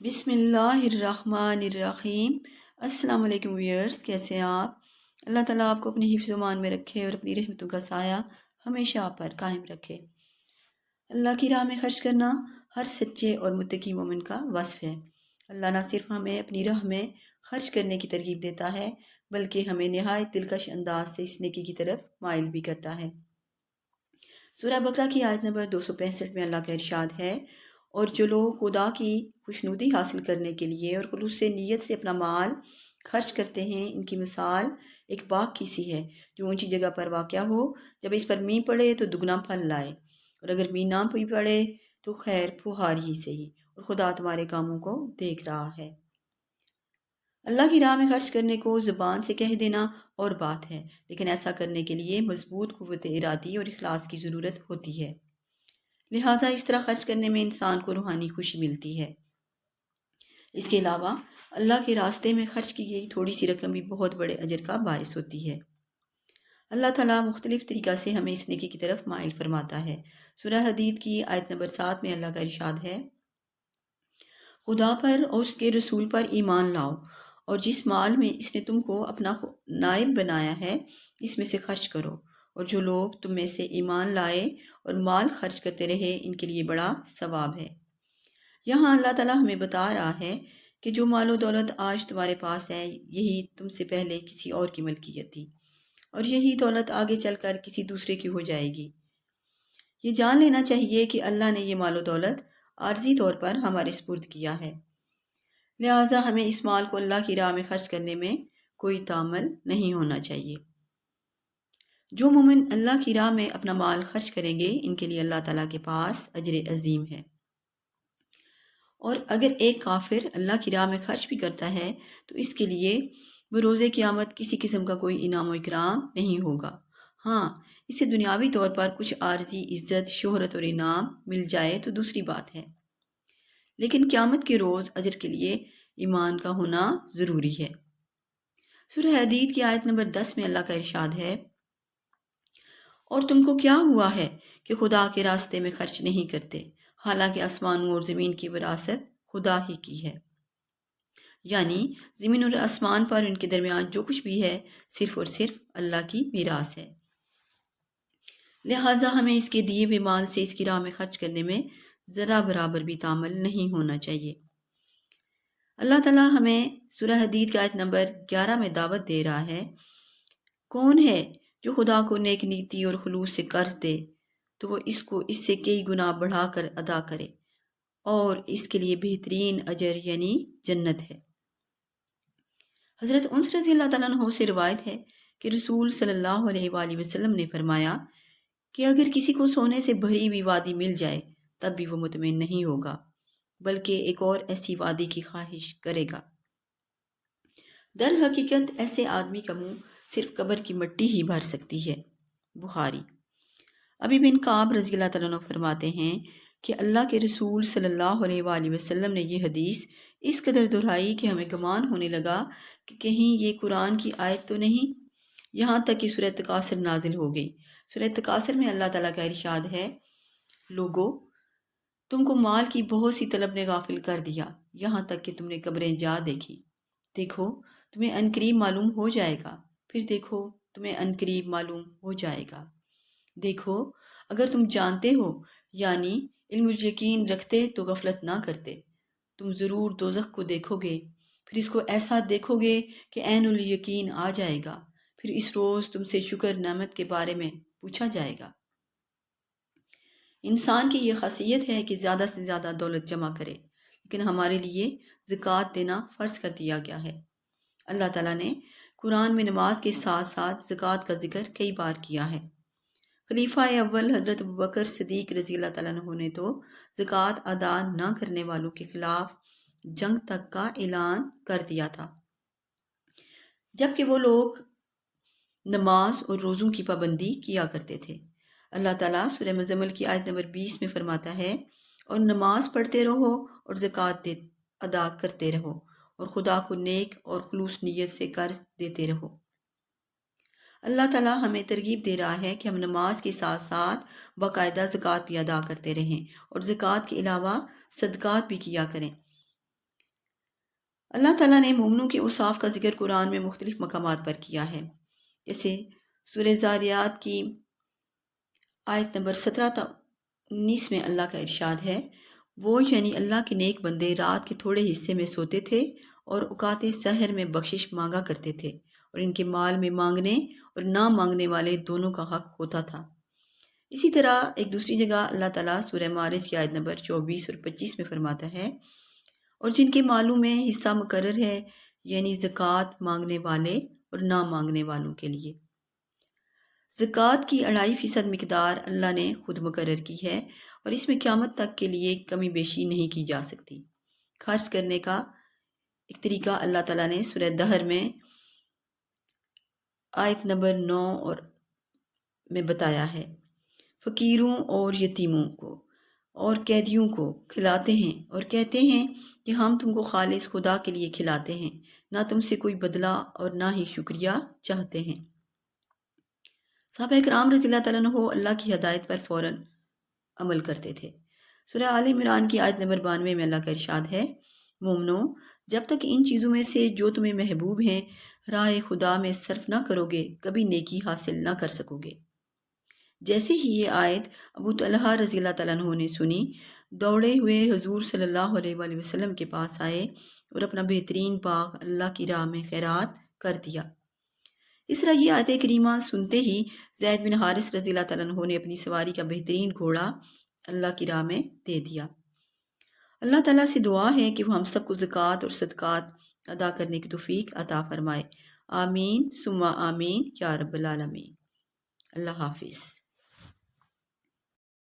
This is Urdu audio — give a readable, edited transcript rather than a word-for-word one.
بسم اللہ الرحمن الرحیم۔ السلام علیکم ویئرس، کیسے ہیں آپ؟ اللہ تعالیٰ آپ کو اپنی حفظ و امان میں رکھے اور اپنی رحمتوں کا سایہ ہمیشہ آپ پر قائم رکھے۔ اللہ کی راہ میں خرچ کرنا ہر سچے اور متقی مومن کا وصف ہے۔ اللہ نہ صرف ہمیں اپنی راہ میں خرچ کرنے کی ترغیب دیتا ہے بلکہ ہمیں نہایت دلکش انداز سے اس نیکی کی طرف مائل بھی کرتا ہے۔ سورہ بقرہ کی آیت نمبر 265 میں اللہ کا ارشاد ہے، اور جو لوگ خدا کی خوشنودی حاصل کرنے کے لیے اور خلوص نیت سے اپنا مال خرچ کرتے ہیں، ان کی مثال ایک باغ کی سی ہے جو اونچی جگہ پر واقع ہو۔ جب اس پر مینہ پڑے تو دگنا پھل لائے، اور اگر مینہ نہ بھی پڑے تو خیر پھوہار ہی سے ہی، اور خدا تمہارے کاموں کو دیکھ رہا ہے۔ اللہ کی راہ میں خرچ کرنے کو زبان سے کہہ دینا اور بات ہے، لیکن ایسا کرنے کے لیے مضبوط قوت ارادی اور اخلاص کی ضرورت ہوتی ہے۔ لہٰذا اس طرح خرچ کرنے میں انسان کو روحانی خوشی ملتی ہے۔ اس کے علاوہ اللہ کے راستے میں خرچ کی گئی تھوڑی سی رقم بھی بہت بڑے اجر کا باعث ہوتی ہے۔ اللہ تعالیٰ مختلف طریقہ سے ہمیں اس نیکی کی طرف مائل فرماتا ہے۔ سورہ حدید کی آیت نمبر 7 میں اللہ کا ارشاد ہے، خدا پر اور اس کے رسول پر ایمان لاؤ، اور جس مال میں اس نے تم کو اپنا نائب بنایا ہے اس میں سے خرچ کرو، اور جو لوگ تم میں سے ایمان لائے اور مال خرچ کرتے رہے ان کے لیے بڑا ثواب ہے۔ یہاں اللہ تعالیٰ ہمیں بتا رہا ہے کہ جو مال و دولت آج تمہارے پاس ہے یہی تم سے پہلے کسی اور کی ملکیت تھی، اور یہی دولت آگے چل کر کسی دوسرے کی ہو جائے گی۔ یہ جان لینا چاہیے کہ اللہ نے یہ مال و دولت عارضی طور پر ہمارے سپرد کیا ہے، لہٰذا ہمیں اس مال کو اللہ کی راہ میں خرچ کرنے میں کوئی تامل نہیں ہونا چاہیے۔ جو مومن اللہ کی راہ میں اپنا مال خرچ کریں گے ان کے لیے اللہ تعالیٰ کے پاس اجر عظیم ہے، اور اگر ایک کافر اللہ کی راہ میں خرچ بھی کرتا ہے تو اس کے لیے وہ روز قیامت کسی قسم کا کوئی انعام و اکرام نہیں ہوگا۔ ہاں، اسے دنیاوی طور پر کچھ عارضی عزت، شہرت اور انعام مل جائے تو دوسری بات ہے، لیکن قیامت کے روز اجر کے لیے ایمان کا ہونا ضروری ہے۔ سورہ حدید کی آیت نمبر 10 میں اللہ کا ارشاد ہے، اور تم کو کیا ہوا ہے کہ خدا کے راستے میں خرچ نہیں کرتے، حالانکہ آسمانوں اور زمین کی وراثت خدا ہی کی ہے۔ یعنی زمین اور آسمان پر ان کے درمیان جو کچھ بھی ہے صرف اور صرف اللہ کی میراث ہے، لہٰذا ہمیں اس کے دیے ہوئے مال سے اس کی راہ میں خرچ کرنے میں ذرا برابر بھی تامل نہیں ہونا چاہیے۔ اللہ تعالیٰ ہمیں سورہ حدید کی آیت نمبر 11 میں دعوت دے رہا ہے، کون ہے جو خدا کو نیک نیتی اور خلوص سے قرض دے تو وہ اس سے کئی گنا بڑھا کر ادا کرے، اور اس کے لیے بہترین اجر یعنی جنت ہے۔ حضرت انس رضی اللہ تعالیٰ عنہ سے روایت ہے کہ رسول صلی اللہ علیہ وآلہ وسلم نے فرمایا کہ اگر کسی کو سونے سے بھری ہوئی وادی مل جائے تب بھی وہ مطمئن نہیں ہوگا، بلکہ ایک اور ایسی وادی کی خواہش کرے گا۔ در حقیقت ایسے آدمی کا منہ صرف قبر کی مٹی ہی بھر سکتی ہے۔ بخاری۔ ابی بن کعب رضی اللہ تعالیٰ عنہ فرماتے ہیں کہ اللہ کے رسول صلی اللہ علیہ وآلہ وسلم نے یہ حدیث اس قدر دہرائی کہ ہمیں گمان ہونے لگا کہ کہیں یہ قرآن کی آیت تو نہیں، یہاں تک کہ سورہ تکاثر نازل ہو گئی۔ سورہ تکاثر میں اللہ تعالیٰ کا ارشاد ہے، لوگو تم کو مال کی بہت سی طلب نے غافل کر دیا، یہاں تک کہ تم نے قبریں جا دیکھی، دیکھو تمہیں عنقریب معلوم ہو جائے گا، پھر دیکھو تمہیں عنقریب معلوم ہو جائے گا، دیکھو اگر تم جانتے ہو یعنی علم و یقین رکھتے تو غفلت نہ کرتے، تم ضرور دوزخ کو دیکھو گے، پھر اس کو ایسا دیکھو گے کہ عین الیقین آ جائے گا، پھر اس روز تم سے شکر نعمت کے بارے میں پوچھا جائے گا۔ انسان کی یہ خاصیت ہے کہ زیادہ سے زیادہ دولت جمع کرے، لیکن ہمارے لیے زکوٰۃ دینا فرض کر دیا گیا ہے۔ اللہ تعالیٰ نے قرآن میں نماز کے ساتھ ساتھ زکوٰۃ کا ذکر کئی بار کیا ہے۔ خلیفہ اول حضرت ابوبکر صدیق رضی اللہ تعالیٰ عنہ نے تو زکوٰۃ ادا نہ کرنے والوں کے خلاف جنگ تک کا اعلان کر دیا تھا، جبکہ وہ لوگ نماز اور روزوں کی پابندی کیا کرتے تھے۔ اللہ تعالیٰ سورہ مزمل کی آیت نمبر 20 میں فرماتا ہے، اور نماز پڑھتے رہو اور زکوٰۃ ادا کرتے رہو، اور خدا کو نیک اور خلوص نیت سے قرض دیتے رہو۔ اللہ تعالیٰ ہمیں ترغیب دے رہا ہے کہ ہم نماز کے ساتھ ساتھ باقاعدہ زکوٰۃ بھی ادا کرتے رہیں، اور زکوٰۃ کے علاوہ صدقات بھی کیا کریں۔ اللہ تعالیٰ نے مومنوں کے اوصاف کا ذکر قرآن میں مختلف مقامات پر کیا ہے، جیسے سورہ زاریات کی آیت نمبر 17 تا 19 میں اللہ کا ارشاد ہے، وہ یعنی اللہ کے نیک بندے رات کے تھوڑے حصے میں سوتے تھے اور اوقات سحر میں بخشش مانگا کرتے تھے، اور ان کے مال میں مانگنے اور نہ مانگنے والے دونوں کا حق ہوتا تھا۔ اسی طرح ایک دوسری جگہ اللہ تعالیٰ سورہ معارج کی آیت نمبر 24 اور 25 میں فرماتا ہے، اور جن کے مالوں میں حصہ مقرر ہے، یعنی زکوٰۃ مانگنے والے اور نہ مانگنے والوں کے لیے۔ زکوٰۃ کی 2.5% مقدار اللہ نے خود مقرر کی ہے، اور اس میں قیامت تک کے لیے کمی بیشی نہیں کی جا سکتی۔ خرچ کرنے کا ایک طریقہ اللہ تعالیٰ نے سورہ دہر میں آیت نمبر 9 میں بتایا ہے، فقیروں اور یتیموں کو اور قیدیوں کو کھلاتے ہیں اور کہتے ہیں کہ ہم تم کو خالص خدا کے لیے کھلاتے ہیں، نہ تم سے کوئی بدلہ اور نہ ہی شکریہ چاہتے ہیں۔ صحابہ کرام رضی اللہ تعالیٰ عنہ اللہ کی ہدایت پر فوراً عمل کرتے تھے۔ سورہ آل عمران کی آیت نمبر 92 میں اللہ کا ارشاد ہے، مومنو، جب تک ان چیزوں میں سے جو تمہیں محبوب ہیں راہ خدا میں صرف نہ کرو گے، کبھی نیکی حاصل نہ کر سکو گے۔ جیسے ہی یہ آیت ابو طلحہ رضی اللہ تعالیٰ عنہ نے سنی، دوڑے ہوئے حضور صلی اللہ علیہ وآلہ وسلم کے پاس آئے اور اپنا بہترین باغ اللہ کی راہ میں خیرات کر دیا۔ اس طرح یہ آیت کریمہ سنتے ہی زید بن حارث رضی اللہ تعالیٰ عنہ نے اپنی سواری کا بہترین گھوڑا اللہ کی راہ میں دے دیا۔ اللہ تعالیٰ سے دعا ہے کہ وہ ہم سب کو زکوٰۃ اور صدقات ادا کرنے کی توفیق عطا فرمائے۔ آمین ثم آمین یا رب العالمین۔ اللہ حافظ۔